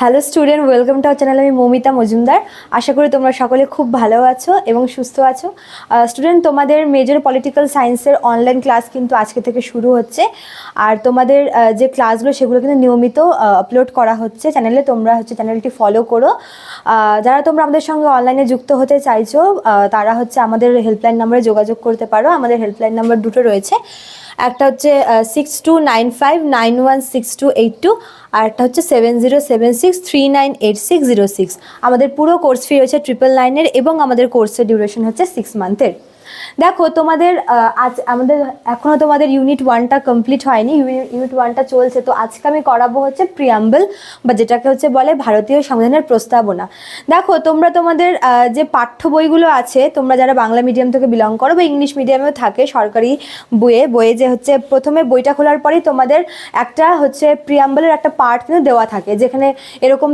Hello student, welcome to our channel. আমি মৌমিতা মজুমদার। আশা করি তোমরা সকলে খুব ভালো আছো এবং সুস্থ আছো। স্টুডেন্ট, তোমাদের মেজর পলিটিক্যাল সায়েন্সের অনলাইন ক্লাস কিন্তু আজকে থেকে শুরু হচ্ছে। আর তোমাদের যে ক্লাসগুলো সেগুলো কিন্তু নিয়মিত আপলোড করা হচ্ছে চ্যানেলে। তোমরা চ্যানেলটি ফলো করো। যারা তোমরা আমাদের সঙ্গে অনলাইনে যুক্ত হতে চাইছো তারা আমাদের হেল্পলাইন নাম্বারে যোগাযোগ করতে পারো। আমাদের হেল্পলাইন নাম্বার দুটো রয়েছে, একটা হচ্ছে 6295916282 আর একটা হচ্ছে 7076398606। আমাদের পুরো কোর্স ফি রয়েছে 999-এর এবং আমাদের কোর্সের ডিউরেশন হচ্ছে 6 মান্থের। দেখো, তোমাদের এখনও তোমাদের ইউনিট 1টা কমপ্লিট হয়নি, ইউনিট 1টা চলছে। তো আজকে আমি করাবো প্রিয়াম্বল, বা যেটাকে বলে ভারতীয় সংবিধানের প্রস্তাবনা। দেখো, তোমরা তোমাদের যে পাঠ্য বইগুলো আছে, তোমরা যারা বাংলা মিডিয়াম থেকে বিলং করো বা ইংলিশ মিডিয়ামেও থাকে, সরকারি বইয়ে যে প্রথমে বইটা খোলার পরেই তোমাদের একটা প্রিয়াম্বলের একটা পার্ট কিন্তু দেওয়া থাকে, যেখানে এরকম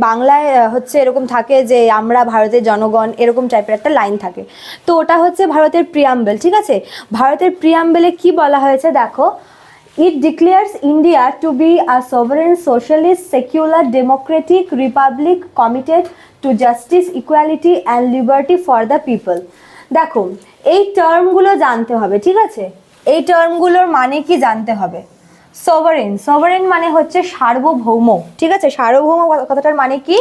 বাংলায় এরকম থাকে যে আমরা ভারতের জনগণ, এরকম টাইপের একটা লাইন থাকে। তো ওটা ভারতের প্রিয়াম্বল। ঠিক আছে, ভারতের প্রিয়াম্বলে কি বলা হয়েছে দেখো। It declares India to be a sovereign, socialist, secular, democratic republic committed to justice, equality and liberty for the people. দেখো, এই টার্মগুলো জানতে হবে। ঠিক আছে, এই টার্মগুলোর মানে কি জানতে হবে। সভারেন মানে সার্বভৌম। ঠিক আছে, সার্বভৌম কথাটার মানে কি?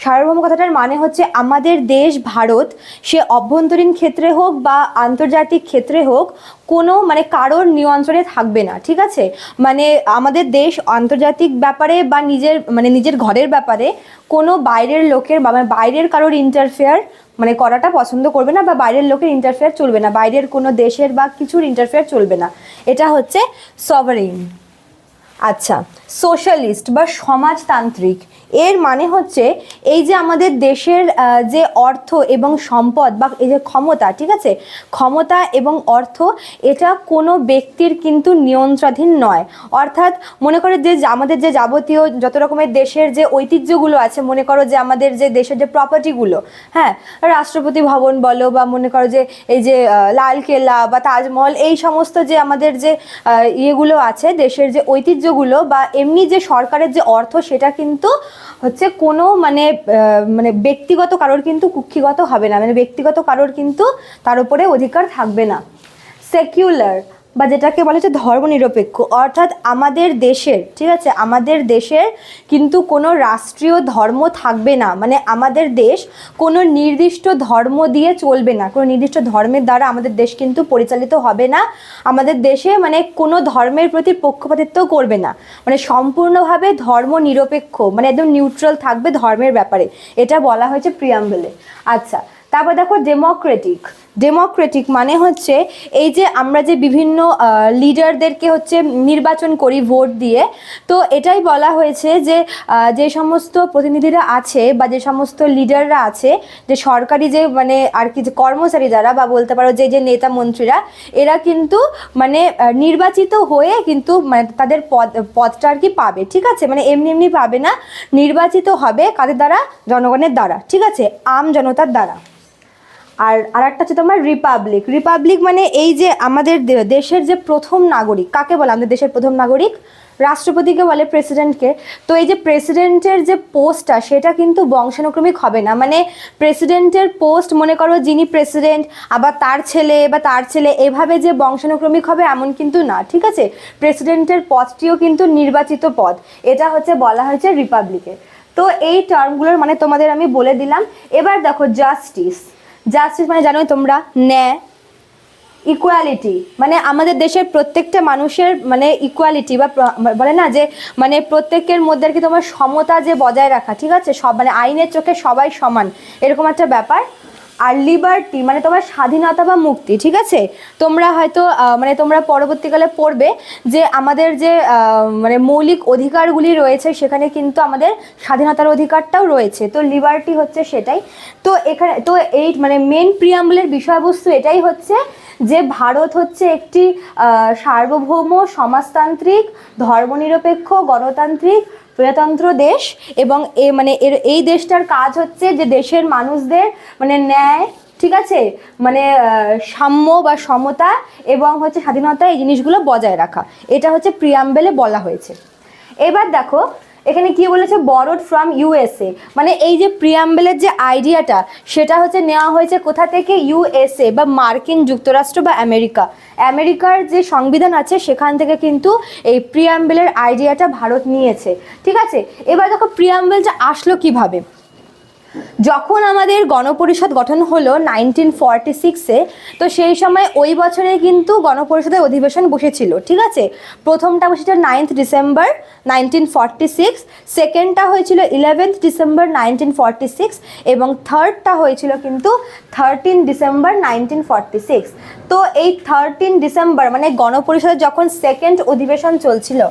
সার্বভৌম কথাটার মানে আমাদের দেশ ভারত, সে অভ্যন্তরীণ ক্ষেত্রে হোক বা আন্তর্জাতিক ক্ষেত্রে হোক, কোনো কারোর নিয়ন্ত্রণে থাকবে না। ঠিক আছে, আমাদের দেশ আন্তর্জাতিক ব্যাপারে বা নিজের ঘরের ব্যাপারে কোনো বাইরের লোকের বা বাইরের কারোর ইন্টারফেয়ার করাটা পছন্দ করবে না, বা বাইরের লোকের ইন্টারফেয়ার চলবে না, বাইরের কোনো দেশের বা কিছুর ইন্টারফেয়ার চলবে না। এটা সভারেন। আচ্ছা, সোশ্যালিস্ট বা সমাজতান্ত্রিক, এর মানে এই যে আমাদের দেশের যে অর্থ এবং সম্পদ বা এই যে ক্ষমতা, ঠিক আছে, ক্ষমতা এবং অর্থ, এটা কোনো ব্যক্তির কিন্তু নিয়ন্ত্রণাধীন নয়। অর্থাৎ মনে করো যে আমাদের যে যাবতীয় যত রকমের দেশের যে ঐতিহ্যগুলো আছে, মনে করো যে আমাদের যে দেশের যে প্রপার্টিগুলো, হ্যাঁ, রাষ্ট্রপতি ভবন বলো, বা মনে করো যে এই যে লালকেল্লা বা তাজমহল, এই সমস্ত যে আমাদের যে ইয়েগুলো আছে, দেশের যে ঐতিহ্যগুলো বা এমনি যে সরকারের যে অর্থ, সেটা কিন্তু কোনো ব্যক্তিগত কারোর কিন্তু কুক্ষিগত হবে না, ব্যক্তিগত কারোর কিন্তু তার উপরে অধিকার থাকবে না। সেকুলার বা যেটাকে বলে ধর্মনিরপেক্ষ, অর্থাৎ আমাদের দেশের, ঠিক আছে, আমাদের দেশের কিন্তু কোনো রাষ্ট্রীয় ধর্ম থাকবে না। আমাদের দেশ কোনো নির্দিষ্ট ধর্ম দিয়ে চলবে না, কোনো নির্দিষ্ট ধর্মের দ্বারা আমাদের দেশ কিন্তু পরিচালিত হবে না। আমাদের দেশে কোনো ধর্মের প্রতি পক্ষপাতিত্ব করবে না, সম্পূর্ণভাবে ধর্ম নিরপেক্ষ, একদম নিউট্রাল থাকবে ধর্মের ব্যাপারে। এটা বলা হয়েছে প্রিয়াম্বলে। আচ্ছা, তারপর দেখো ডেমোক্রেটিক মানে এই যে আমরা যে বিভিন্ন লিডারদেরকে নির্বাচন করি ভোট দিয়ে, তো এটাই বলা হয়েছে যে যে সমস্ত প্রতিনিধিরা আছে বা যে সমস্ত লিডাররা আছে, যে সরকারি যে আর কি যে কর্মচারী যারা, বা বলতে পারো যে যে নেতা মন্ত্রীরা, এরা কিন্তু নির্বাচিত হয়ে কিন্তু তাদের পদটা আর কি পাবে। ঠিক আছে, এমনি পাবে না, নির্বাচিত হবে কাদের দ্বারা? জনগণের দ্বারা। ঠিক আছে, আম জনতার দ্বারা। আর একটা তোমার রিপাবলিক এই যে আমাদের দেশের যে প্রথম নাগরিক, কাকে বলে আমাদের দেশের প্রথম নাগরিক? রাষ্ট্রপতিকে বলে, প্রেসিডেন্টকে। তো এই যে প্রেসিডেন্টের যে পোস্টটা, সেটা কিন্তু বংশানুক্রমিক হবে না। প্রেসিডেন্টের পোস্ট, মনে করো যিনি প্রেসিডেন্ট, আবার তার ছেলে, এভাবে যে বংশানুক্রমিক হবে এমন কিন্তু না। ঠিক আছে, প্রেসিডেন্টের পদটিও কিন্তু নির্বাচিত পদ। এটা বলা হয়েছে রিপাবলিকে। তো এই টার্মগুলোর তোমাদের আমি বলে দিলাম। এবার দেখো জাস্টিস জানোই তোমরা, ন্যায়। ইকুয়ালিটি আমাদের দেশের প্রত্যেকটা মানুষের ইকুয়ালিটি, বা বলে না যে প্রত্যেকের মধ্যে আর কি তোমার সমতা যে বজায় রাখা। ঠিক আছে, সব আইনের চোখে সবাই সমান, এরকম একটা ব্যাপার। আর লিবার্টি তোমার স্বাধীনতা বা মুক্তি। ঠিক আছে, তোমরা হয়তো তোমরা পরবর্তীকালে পড়বে যে আমাদের যে মৌলিক অধিকারগুলি রয়েছে, সেখানে কিন্তু আমাদের স্বাধীনতার অধিকারটাও রয়েছে। তো লিবার্টি সেটাই। তো এখানে তো এই মেন প্রিয়াম্বলের বিষয়বস্তু এটাই যে ভারত একটি সার্বভৌম, সমাজতান্ত্রিক, ধর্মনিরপেক্ষ, গণতান্ত্রিক, প্রজাতন্ত্র দেশ। এবং এই দেশটার কাজ যে দেশের মানুষদের ন্যায়, ঠিক আছে, সাম্য বা সমতা এবং স্বাধীনতা, এই জিনিসগুলো বজায় রাখা। এটা প্রিয়াম্বলে বলা হয়েছে। এবার দেখো, এখানে কি বলেছে, বরোড ফ্রম ইউএসএ, মানে এই যে প্রিয়াম্বলের যে আইডিয়াটা সেটা হচ্ছে নেওয়া হয়েছে কোথা থেকে, ইউএসএ বা মার্কিন যুক্তরাষ্ট্র বা আমেরিকার যে সংবিধান আছে সেখান থেকে কিন্তু এই প্রিয়াম্বলের আইডিয়াটা ভারত নিয়েছে। ঠিক আছে, এবার দেখো প্রিয়াম্বলটা আসলো কিভাবে। যখন আমাদের গণপরিষদ গঠন হলো 1946-এ, তো সেই সময় ওই বছরে কিন্তু গণপরিষদের অধিবেশন বসেছিল। ঠিক আছে, প্রথমটা বসেছিল 9th ডিসেম্বর 1946, সেকেন্ডটা হয়েছিল 11th ডিসেম্বর 1946 এবং থার্ডটা হয়েছিল কিন্তু 13 ডিসেম্বর 1946। তো এই 13 ডিসেম্বর মানে গণপরিষদের যখন সেকেন্ড অধিবেশন চলছিল,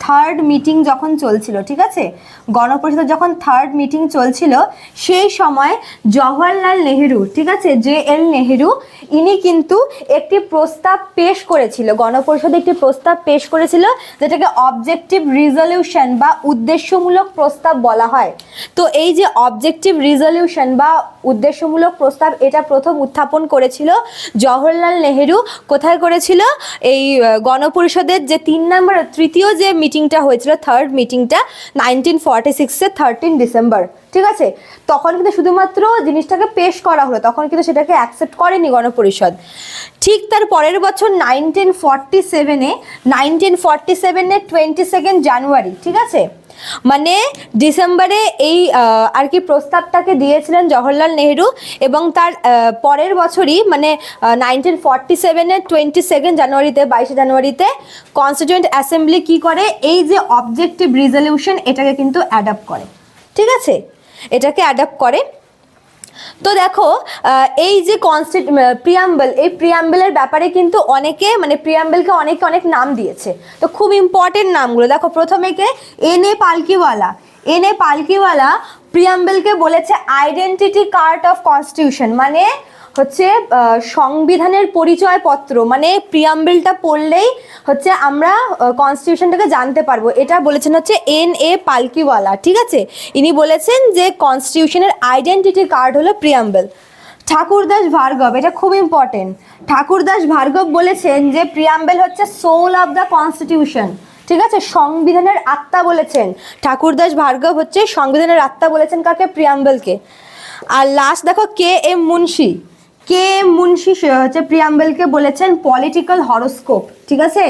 থার্ড মিটিং যখন চলছিল, ঠিক আছে, গণপরিষদের যখন থার্ড মিটিং চলছিল সেই সময় জওহরলাল নেহেরু, ঠিক আছে, JL নেহেরু, ইনি কিন্তু একটি প্রস্তাব পেশ করেছিল, গণপরিষদে একটি প্রস্তাব পেশ করেছিল যেটাকে অবজেক্টিভ রিজলিউশন বা উদ্দেশ্যমূলক প্রস্তাব বলা হয়। তো এই যে অবজেক্টিভ রিজলিউশন বা উদ্দেশ্যমূলক প্রস্তাব, এটা প্রথম উত্থাপন করেছিল জওহরলাল নেহেরু। কোথায় করেছিল? এই গণপরিষদের যে তৃতীয় যে মিটিংটা হয়েছিল, থার্ড মিটিংটা 1946-এর 13 ডিসেম্বর। ঠিক আছে, তখন কিন্তু শুধুমাত্র জিনিসটাকে পেশ করা হলো, তখন কিন্তু সেটাকে অ্যাকসেপ্ট করেনি গণপরিষদ। ঠিক তার পরের বছর 1947-এ 22 জানুয়ারি, ঠিক আছে, মানে ডিসেম্বরে এই আর কি প্রস্তাবটাকে দিয়েছিলেন জওহরলাল নেহেরু এবং তার পরের বছরই মানে 1947-এর 22 জানুয়ারিতে 22 জানুয়ারিতে কনস্টিটিউয়েন্ট অ্যাসেম্বলি কি করে, এই যে অবজেক্টিভ রিজলিউশন এটাকে কিন্তু অ্যাডপ্ট করে। ঠিক আছে, এটাকে অ্যাডপ্ট করে। তো দেখো এই যে প্রিয়াম্বল, এই প্রিয়াম্বলের ব্যাপারে কিন্তু অনেকে মানে প্রিয়াম্বলকে অনেক নাম দিয়েছে। তো খুব ইম্পর্টেন্ট নামগুলো দেখো, প্রথমে কে, এন.এ. পালকিওয়ালা প্রিয়াম্বলকে বলেছে আইডেন্টিটি কার্ড অফ কনস্টিটিউশন, মানে হচ্ছে সংবিধানের পরিচয়পত্র, মানে প্রিয়াম্বলটা পড়লেই হচ্ছে আমরা কনস্টিটিউশনটাকে জানতে পারবো, এটা বলেছেন হচ্ছে N.A. পালকিওয়ালা। ঠিক আছে, ইনি বলেছেন যে কনস্টিটিউশনের আইডেন্টিটি কার্ড হলো প্রিয়াম্বল। ঠাকুরদাস ভার্গব, এটা খুব ইম্পর্টেন্ট, ঠাকুরদাস ভার্গব বলেছেন যে প্রিয়াম্বল হচ্ছে সোল অফ দ্য কনস্টিটিউশন। ঠিক আছে, সংবিধানের আত্মা বলেছেন ঠাকুরদাস ভার্গব, হচ্ছে সংবিধানের আত্মা বলেছেন কাকে, প্রিয়াম্বলকে। আর লাস্ট দেখো K.M. মুন্সি সে হচ্ছে প্রিয়াম্বলকে বলেছেন পলিটিক্যাল হরোস্কোপ। ঠিক আছে,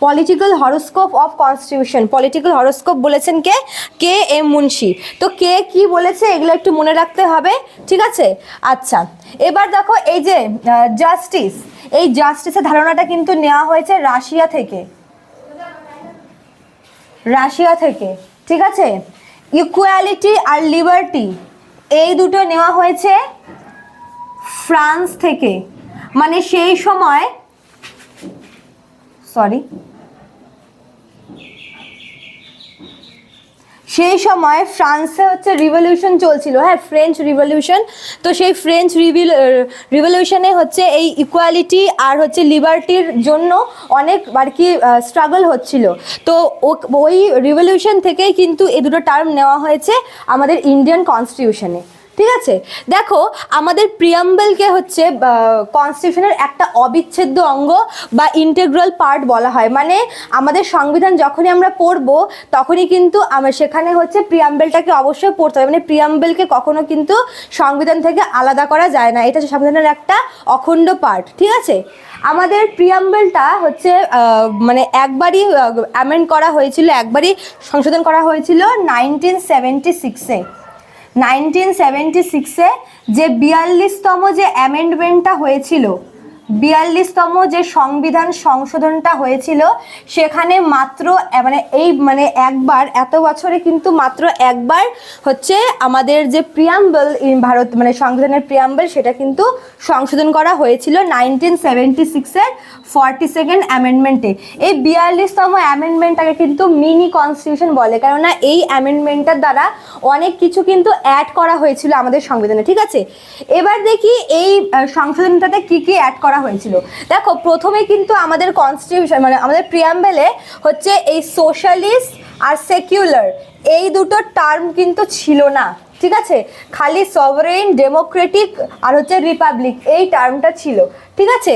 political horoscope of constitution, political horoscope বলেছেন কে, K.M. মুন্সি। তো কে কি বলেছে এগুলো একটু মনে রাখতে হবে। ঠিক আছে, আচ্ছা এবার দেখো এই যে জাস্টিস, এই জাস্টিসের ধারণাটা কিন্তু নেওয়া হয়েছে রাশিয়া থেকে। ঠিক আছে, ইকুয়ালিটি আর লিবার্টি এই দুটো নেওয়া হয়েছে ফ্রান্স থেকে, মানে সেই সময় ফ্রান্সে হচ্ছে রিভলিউশন চলছিল, হ্যাঁ ফ্রেঞ্চ রিভলিউশন। তো সেই ফ্রেঞ্চ রিভলিউশনে হচ্ছে এই ইকুয়ালিটি আর হচ্ছে লিবার্টির জন্য অনেক আর কি স্ট্রাগল হচ্ছিল। তো ওই রিভলিউশন থেকেই কিন্তু এই দুটো টার্ম নেওয়া হয়েছে আমাদের ইন্ডিয়ান কনস্টিটিউশনে। ঠিক আছে, দেখো আমাদের প্রিয়াম্বলকে হচ্ছে কনস্টিটিউশনের একটা অবিচ্ছেদ্য অঙ্গ বা ইন্টেগ্রাল পার্ট বলা হয়, মানে আমাদের সংবিধান যখনই আমরা পড়বো তখনই কিন্তু সেখানে হচ্ছে প্রিয়াম্বলটাকে অবশ্যই পড়তে হবে, মানে প্রিয়াম্বলকে কখনো কিন্তু সংবিধান থেকে আলাদা করা যায় না, এটা হচ্ছে সংবিধানের একটা অখণ্ড পার্ট। ঠিক আছে, আমাদের প্রিয়াম্বলটা হচ্ছে মানে একবারই অ্যামেন্ড করা হয়েছিল, একবারই সংশোধন করা হয়েছিল 1976-এ। 1976-এ যে 42তম যে অ্যামেন্ডমেন্টটা হয়েছিল, 42তম যে সংবিধান সংশোধনটা হয়েছিল, সেখানে মাত্র মানে একবার, এত বছরে কিন্তু মাত্র একবার হচ্ছে আমাদের যে প্রিয়াম্বল ভারত মানে সংবিধানের প্রিয়াম্বল সেটা কিন্তু সংশোধন করা হয়েছিল 1976-এর 42nd অ্যামেন্ডমেন্টে। এই 42তম অ্যামেন্ডমেন্টটাকে কিন্তু মিনি কনস্টিটিউশন বলে, কেননা এই অ্যামেন্ডমেন্টটার দ্বারা অনেক কিছু কিন্তু অ্যাড করা হয়েছিল আমাদের সংবিধানে। ঠিক আছে, এবার দেখি এই সংশোধনটাতে কি কি অ্যাড করা হয়েছিল। দেখো প্রথমে কিন্তু আমাদের কনস্টিটিউশন মানে আমাদের প্রিয়াম্বলে হচ্ছে এই সোশ্যালিস্ট আর সেকুলার এই দুটো টার্ম কিন্তু ছিল না। ঠিক আছে, খালি সভারেন, ডেমোক্রেটিক আর হচ্ছে রিপাবলিক এই টার্মটা ছিল। ঠিক আছে,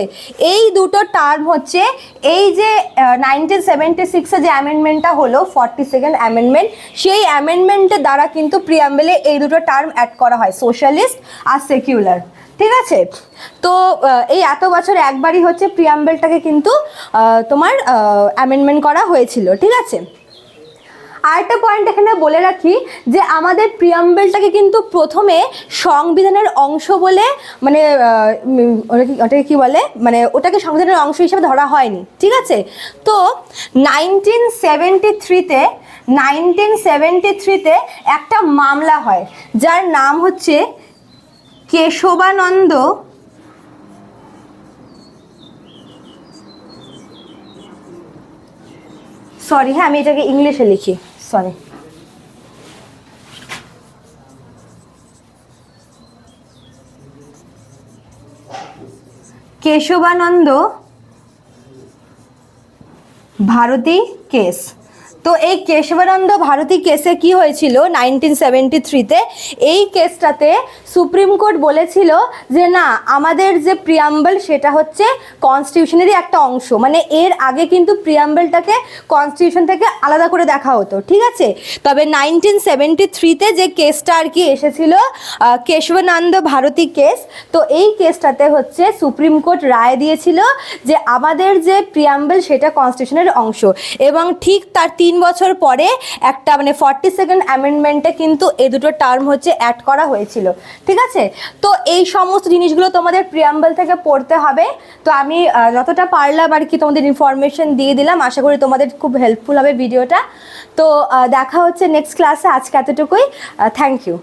এই দুটো টার্ম হচ্ছে এই যে 1976-এ যে অ্যামেন্ডমেন্টটা হলো 42nd অ্যামেন্ডমেন্ট, সেই অ্যামেন্ডমেন্টের দ্বারা কিন্তু প্রিয়াম্বেলে এই দুটো টার্ম অ্যাড করা হয়, সোশ্যালিস্ট আর সেকুলার। ঠিক আছে, তো এই এত বছর একবারই হচ্ছে প্রিয়াম্বেলটাকে কিন্তু তোমার অ্যামেন্ডমেন্ট করা হয়েছিল। ঠিক আছে, আরেকটা পয়েন্ট এখানে বলে রাখি যে আমাদের প্রিয়াম্বেলটাকে কিন্তু প্রথমে সংবিধানের অংশ বলে মানে ওটাকে কি বলে, মানে ওটাকে সংবিধানের অংশ হিসেবে ধরা হয়নি। ঠিক আছে, তো 1973-তে একটা মামলা হয় যার নাম হচ্ছে কেশবানন্দ সরি হ্যাঁ আমি এটাকে ইংলিশে লিখি, সরি, কেশবানন্দ ভারতী কেস। তো এই কেশবানন্দ ভারতী কেসে কি হয়েছিল 1973-তে, এই কেসটাতে সুপ্রিম কোর্ট বলেছিল যে না, আমাদের যে প্রিয়াম্বল সেটা হচ্ছে কনস্টিটিউশনেরই একটা অংশ, মানে এর আগে কিন্তু প্রিয়াম্বলটাকে কনস্টিটিউশন থেকে আলাদা করে দেখা হতো। ঠিক আছে, তবে 1973-তে যে কেসটা আর কি এসেছিল কেশবানন্দ ভারতী কেস, তো এই কেসটাতে হচ্ছে সুপ্রিম কোর্ট রায় দিয়েছিল যে আমাদের যে প্রিয়াম্বল সেটা কনস্টিটিউশনের অংশ, এবং ঠিক তার 3 বছর পরে একটা মানে 42nd অ্যামেন্ডমেন্টে কিন্তু এই দুটো টার্ম হচ্ছে অ্যাড করা হয়েছিল। ঠিক আছে, তো এই সমস্ত জিনিসগুলো তোমাদের প্রিয়াম্বল থেকে পড়তে হবে। তো আমি যতটা পারলাম আর কি তোমাদের ইনফরমেশন দিয়ে দিলাম, আশা করি তোমাদের খুব হেল্পফুল হবে ভিডিওটা। তো দেখা হচ্ছে নেক্সট ক্লাসে, আজকে এতটুকুই, থ্যাংক ইউ।